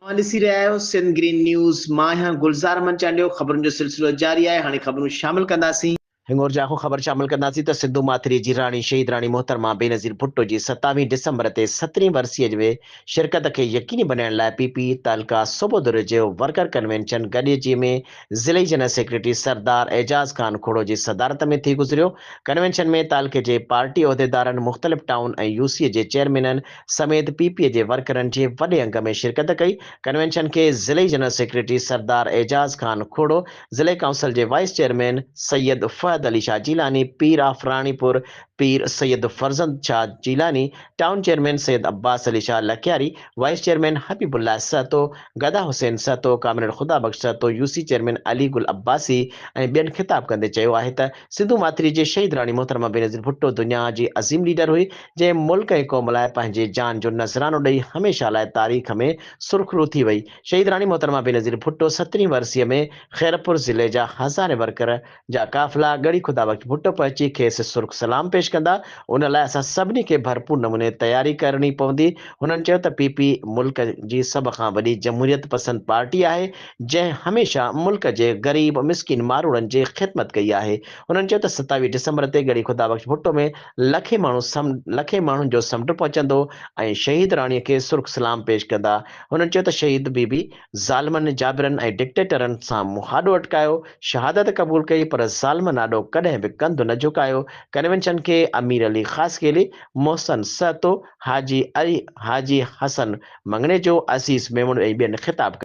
ॾिसी रहिया आहियो सिंध ग्रीन न्यूज़। मां आहियां गुलज़ार मंचालियो। ख़बरुनि जो सिलसिलो जारी आहे। हाणे ख़बरूं शामिल कंदासीं। हिंगोर जा ख़बर शामिल कंदासीं त सिंधु माथिरी जी राणी शहीद राणी मोहतरमा बेनज़ीर भुट्टो जी 27 डिसंबर ते 17वीं वरसीअ में शिरकत खे यकीनी बनाइण लाइ पीपी तालका सूबोदर जो वर्कर कन्वेंशन गॾिजी में ज़िले जनरल सेक्रेटरी सरदार एजाज़ ख़ान खोड़ो जी सदारत में थी गुज़रियो। कन्वेंशन में तालके जे पार्टी उहिदेदारनि, मुख़्तलिफ़ टाउन ऐं यूसी जे चेयरमैननि समेत पीपीए जे वर्करनि जे वॾे अंग में शिरकत कई। कन्वेंशन के ज़िले जनरल सेक्रेटरी सरदार एजाज़ ख़ान खोड़ो, ज़िले काउंसिल के vice chairman Syed Fahad Ali Shah Jilani, Pir of Ranipur Pir Syed Farzand Shah Jilani, town chairman Syed Abbas Ali Shah Lakhiari, vice chairman Habibullah Sahito, Gada Hussain Sahito, comrade Khuda Bakhsh Sahito, UC chairman Ali Gul Abbasi ऐं ॿियनि ख़िताब कंदे चयो आहे त सिंधु माथिरी जे शहीद राणी मोहतरमा बेनज़ीर भुट्टो दुनिया जी अज़ीम लीडर हुई, जंहिं मुल्क ऐं क़ौम लाइ पंहिंजे जान जो नज़रानो ॾेई हमेशह लाइ तारीख़ में सुर्ख़रू थी वई। शहीद राणी मोहतरमा बेनज़ीर भुट्टो 17वीं वरसीअ में खैरपुर ज़िले जा हज़ारे वर्कर जा काफ़िला गड़ी खुदा बख्श भुट्टो पहुची खेसि सुर्ख़ सलाम पेश कंदा। उन लाइ असां सभिनी खे भरपूर नमूने तयारी करणी पवंदी। हुननि चयो त पीपी मुल्क जी सभ खां वॾी जमहूरियत पसंद पार्टी आहे, जंहिं हमेशह मुल्क जे ग़रीब मिसकिन माण्हुनि जी ख़िदमत कई आहे। हुननि चयो त 27 डिसंबर ते गड़ी खुदा बख्श भुट्टो में लखे माण्हुनि जो समुंड पहुचंदो ऐं शहीद राणीअ खे सुर्ख़ सलाम पेश कंदा। हुननि चयो त शहीद बीबी ज़ालिमनि, जाबिरनि ऐं डिक्टेटरनि सां मुहाॾो अटकायो, शहादत क़बूल कई, पर ज़ालिमनि आॾो कॾहिं बि कंधु न झुकायो। कन्वेंशन खे अमीर अली ख़ासकेली, मोहसन सहतो, हाजी हसन मंगणे जो, अज़ीज़ मेमण ऐं ॿियनि ख़िताब